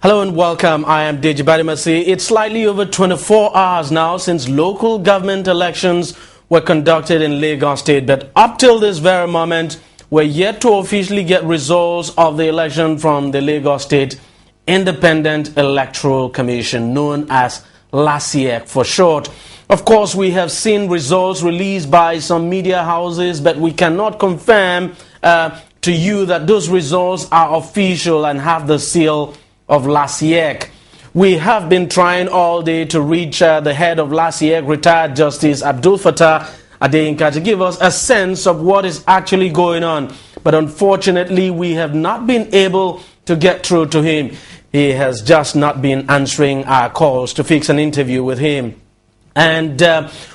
Hello and welcome. I am Deji Badimasi. It's slightly over 24 hours now since local government elections were conducted in Lagos State. But up till this very moment, we're yet to officially get results of the election from the Lagos State Independent Electoral Commission, known as LASIEC for short. Of course, we have seen results released by some media houses, but we cannot confirm to you that those results are official and have the seal of LASIEC. We have been trying all day to reach the head of LASIEC, retired Justice Abdul Fattah Adeyinka, to give us a sense of what is actually going on. But unfortunately, we have not been able to get through to him. He has just not been answering our calls to fix an interview with him. And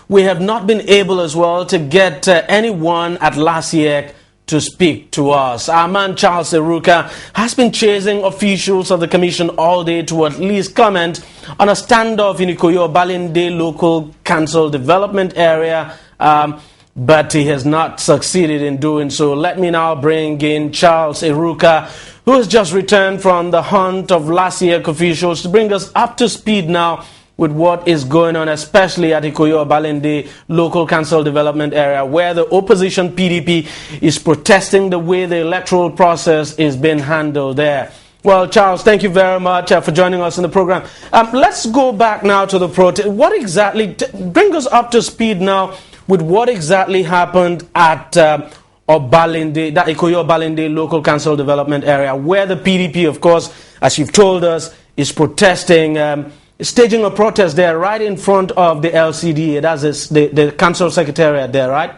we have not been able as well to get anyone at LASIEC to speak to us. Our man Charles Eruka has been chasing officials of the commission all day to at least comment on a standoff in Ikoyi Obalende local council development area, but he has not succeeded in doing so. Let me now bring in Charles Eruka, who has just returned from the hunt of LASIEC officials, to bring us up to speed now with what is going on, especially at Ikoyi Obalende local council development area, where the opposition PDP is protesting the way the electoral process is being handled there. Well, Charles, thank you very much for joining us in the program. Let's go back now to the protest. What exactly, bring us up to speed now with what exactly happened at Obalende, that Ikoyi Obalende local council development area, where the PDP, of course, as you've told us, is protesting, staging a protest there right in front of the LCDA, that's the council secretariat there, right?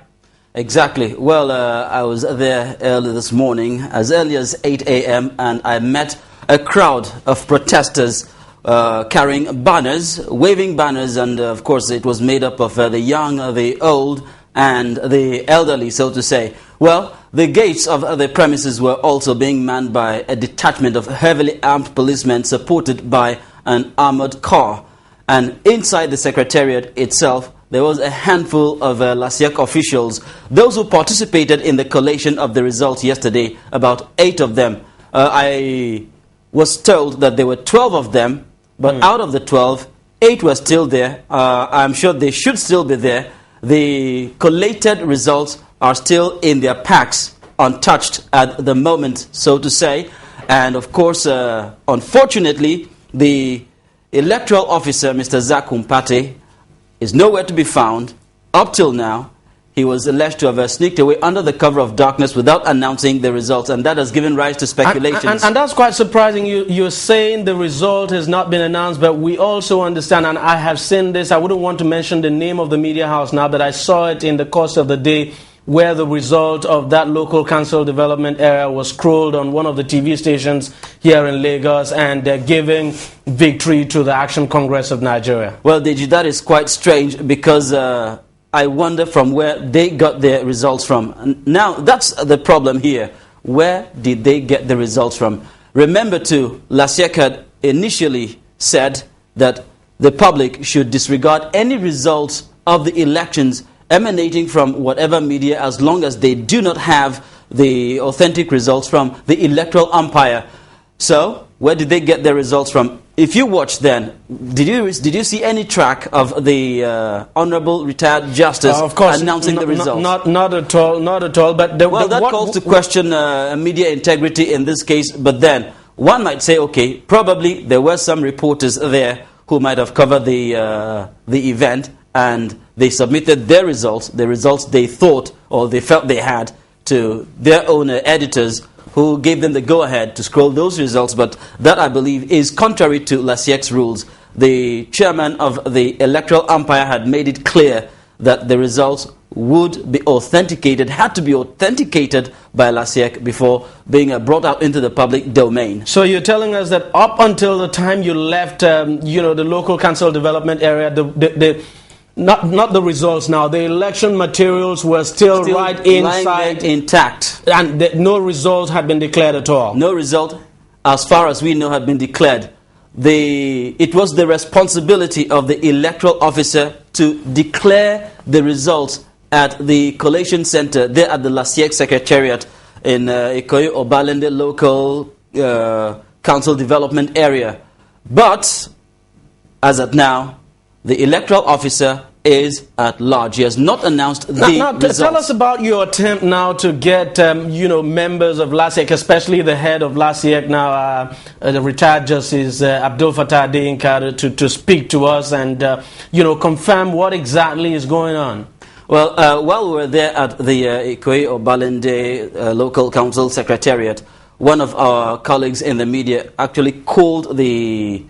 Exactly. Well, I was there early this morning, as early as 8 a.m., and I met a crowd of protesters carrying banners, waving banners, and of course it was made up of the young, the old, and the elderly, so to say. Well, the gates of the premises were also being manned by a detachment of heavily armed policemen supported by an armored car, and inside the secretariat itself there was a handful of LASIEC officials, those who participated in the collation of the results yesterday, about 8 of them. I was told that there were 12 of them, but out of the 12, 8 were still there. I'm sure they should still be there. The collated results are still in their packs, untouched at the moment, so to say. And of course, unfortunately, the electoral officer, Mr. Zakum Pate, is nowhere to be found. Up till now, he was alleged to have sneaked away under the cover of darkness without announcing the results, and that has given rise to speculations. And that's quite surprising. You're saying the result has not been announced, but we also understand, and I have seen this, I wouldn't want to mention the name of the media house now, but I saw it in the course of the day, where the result of that local council development area was scrolled on one of the TV stations here in Lagos, and giving victory to the Action Congress of Nigeria. Well, Deji, that is quite strange, because I wonder from where they got their results from. Now, that's the problem here. Where did they get the results from? Remember too, LASIEC had initially said that the public should disregard any results of the elections emanating from whatever media, as long as they do not have the authentic results from the electoral umpire. So, where did they get their results from? If you watch then, did you see any track of the Honorable Retired Justice of course, announcing the results? Not at all, not at all. But that calls to question media integrity in this case. But then, one might say, okay, probably there were some reporters there who might have covered the event, and they submitted their results, the results they thought or they felt they had, to their own editors, who gave them the go-ahead to scroll those results. But that, I believe, is contrary to LASIEC's rules. The chairman of the electoral umpire had made it clear that the results would be authenticated, had to be authenticated by LASIEC before being brought out into the public domain. So you're telling us that up until the time you left, the local council development area, not the results now, the election materials were still right inside, intact, and no results had been declared at all. No result, as far as we know, had been declared. It was the responsibility of the electoral officer to declare the results at the collation center there at the LASIEC secretariat in Ikoyi Obalende local Council Development Area. But, as at now, the electoral officer is at large. He has not announced the results. Tell us about your attempt now to get, members of LASIEC, especially the head of LASIEC now, the retired Justice Abdul Fattah Deyinka, to speak to us and, confirm what exactly is going on. Well, while we were there at the Ikoyi Obalende Local Council Secretariat, one of our colleagues in the media actually called the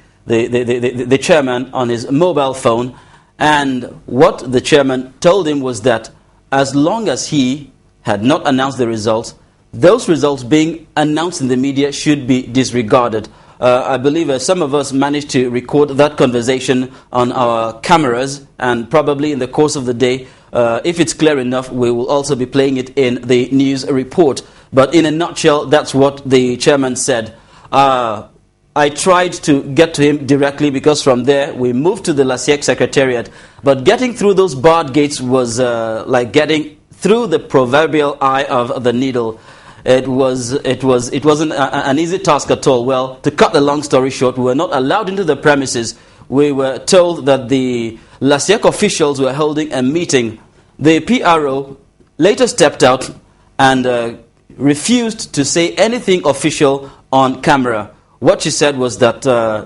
chairman on his mobile phone, and what the chairman told him was that as long as he had not announced the results, those results being announced in the media should be disregarded. I believe some of us managed to record that conversation on our cameras, and probably in the course of the day, if it's clear enough, we will also be playing it in the news report. But in a nutshell, that's what the chairman said. I tried to get to him directly because from there we moved to the LASIEC Secretariat. But getting through those barred gates was like getting through the proverbial eye of the needle. It wasn't an easy task at all. Well, to cut the long story short, we were not allowed into the premises. We were told that the LASIEC officials were holding a meeting. The PRO later stepped out and refused to say anything official on camera. What she said was that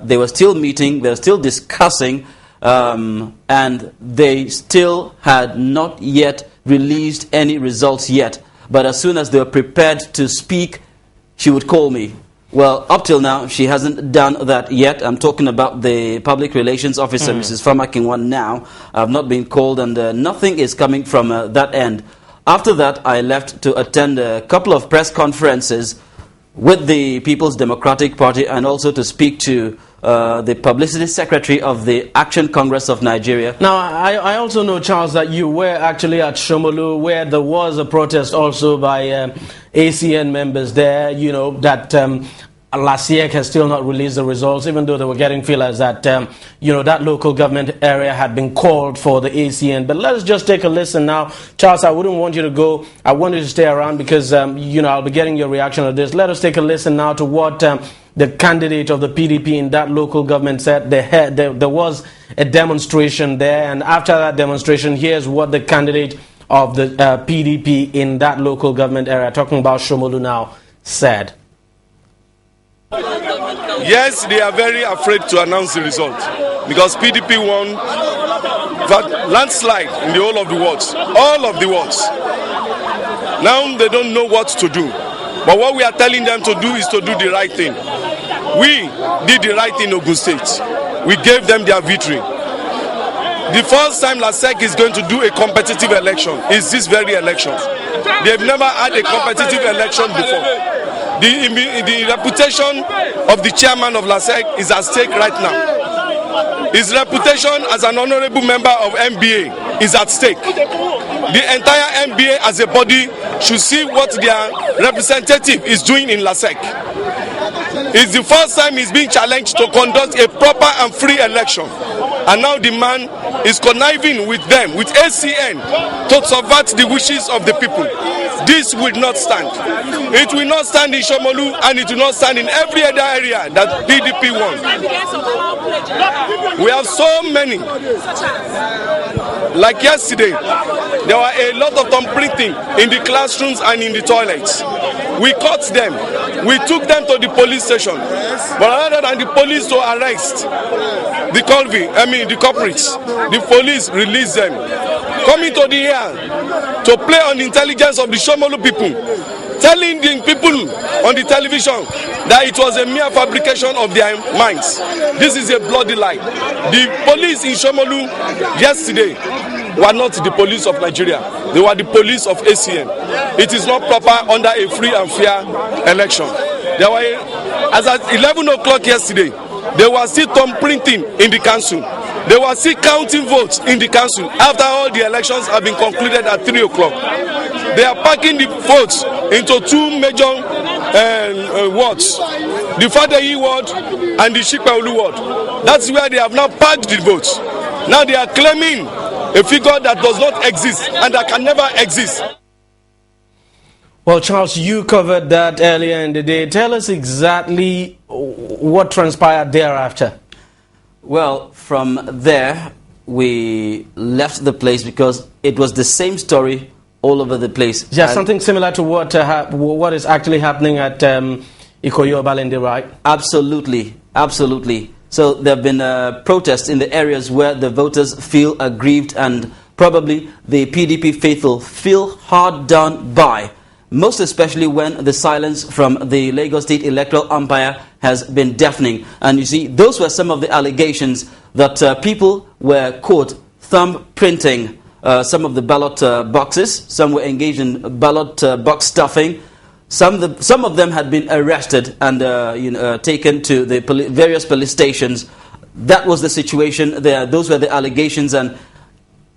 they were still meeting, they were still discussing, and they still had not yet released any results yet. But as soon as they were prepared to speak, she would call me. Well, up till now, she hasn't done that yet. I'm talking about the Public Relations Officer, Mrs. Famakinwan now. I've not been called, and nothing is coming from that end. After that, I left to attend a couple of press conferences with the People's Democratic Party and also to speak to the Publicity Secretary of the Action Congress of Nigeria. Now, I also know, Charles, that you were actually at Shomolu, where there was a protest also by ACN members there, that LASIEC has still not released the results, even though they were getting feelers that, that local government area had been called for the ACN. But let's just take a listen now. Charles, I wouldn't want you to go. I want you to stay around because, I'll be getting your reaction on this. Let us take a listen now to what the candidate of the PDP in that local government said. There was a demonstration there, and after that demonstration, here's what the candidate of the PDP in that local government area, talking about Shomolu now, said. Yes, they are very afraid to announce the result because PDP won, but landslide in the whole of the wards, all of the wards. Now they don't know what to do. But what we are telling them to do is to do the right thing. We did the right thing in Ogun State. We gave them their victory. The first time LASIEC is going to do a competitive election is this very election. They've never had a competitive election before. The reputation of the chairman of LASIEC is at stake right now. His reputation as an honorable member of MBA is at stake. The entire MBA as a body should see what their representative is doing in LASIEC. It's the first time he's being challenged to conduct a proper and free election. And now the man is conniving with them, with ACN, to subvert the wishes of the people. This will not stand. It will not stand in Shomolu, and it will not stand in every other area that PDP won. We have so many. Like yesterday, there were a lot of thumb printing in the classrooms and in the toilets. We caught them. We took them to the police station. But rather than the police to arrest the culprits, the police released them. Coming to the air to play on the intelligence of the Shomolu people, telling the people on the television that it was a mere fabrication of their minds. This is a bloody lie. The police in Shomolu yesterday were not the police of Nigeria. They were the police of ACN. It is not proper under a free and fair election. There were, as at 11 o'clock yesterday, they were still thumb printing in the council. They were still counting votes in the council after all the elections have been concluded at 3 o'clock. They are packing the votes into two major wards, the Fadeyi ward and the Shikpaolu ward. That's where they have now packed the votes. Now they are claiming a figure that does not exist and that can never exist. Well, Charles, you covered that earlier in the day. Tell us exactly what transpired thereafter. Well, from there, we left the place because it was the same story all over the place. Yeah, something similar to what is actually happening at Ikoyi Obalende, right? Absolutely, absolutely. So there have been protests in the areas where the voters feel aggrieved, and probably the PDP faithful feel hard done by, most especially when the silence from the Lagos State Electoral Umpire has been deafening. And you see, those were some of the allegations that people were caught thumbprinting some of the ballot boxes. Some were engaged in ballot box stuffing. Some of them had been arrested and taken to the various police stations. That was the situation there. Those were the allegations. And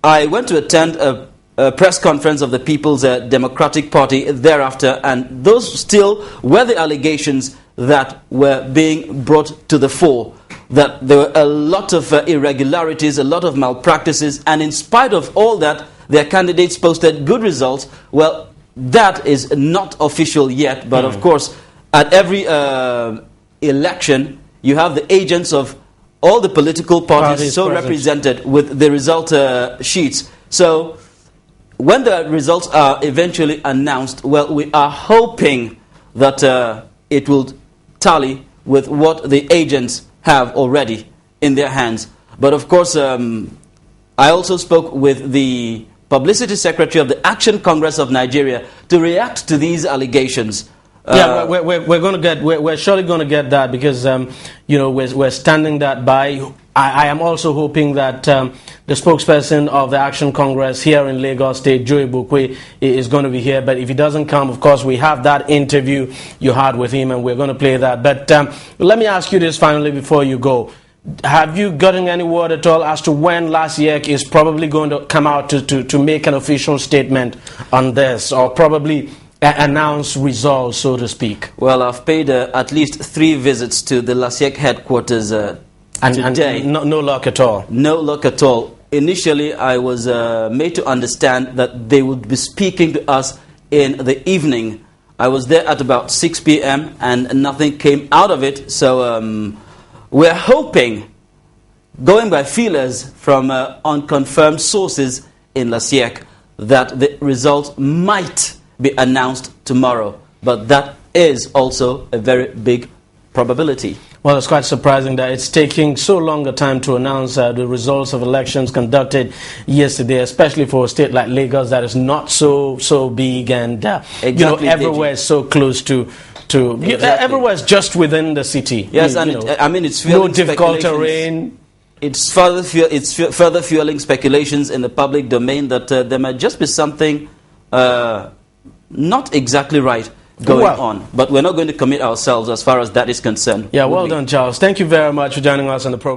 I went to attend a press conference of the People's Democratic Party thereafter, and those still were the allegations that were being brought to the fore, that there were a lot of irregularities, a lot of malpractices, and in spite of all that, their candidates posted good results. Well, that is not official yet, but of course, at every election, you have the agents of all the political parties so represented with the result sheets. So when the results are eventually announced, well, we are hoping that it will tally with what the agents have already in their hands. But of course, I also spoke with the Publicity Secretary of the Action Congress of Nigeria to react to these allegations. Yeah, we're surely going to get that because we're standing that by. I am also hoping that the spokesperson of the Action Congress here in Lagos State, Joey Bukwe, is going to be here. But if he doesn't come, of course, we have that interview you had with him, and we're going to play that. But let me ask you this finally before you go. Have you gotten any word at all as to when LASIEC is probably going to come out to make an official statement on this, or probably announce results, so to speak? Well, I've paid at least 3 visits to the LASIEC headquarters today. And no luck at all? No luck at all. Initially, I was made to understand that they would be speaking to us in the evening. I was there at about 6 p.m. and nothing came out of it. So we're hoping, going by feelers from unconfirmed sources in LASIEC, that the results might be announced tomorrow. But that is also a very big probability. Well, it's quite surprising that it's taking so long a time to announce the results of elections conducted yesterday, especially for a state like Lagos that is not so big, and everywhere is so close to everywhere is just within the city. Yes, it's no difficult terrain. It's further fueling speculations in the public domain that there might just be something not exactly right going on. But we're not going to commit ourselves as far as that is concerned. Yeah, well done, Charles. Thank you very much for joining us on the program.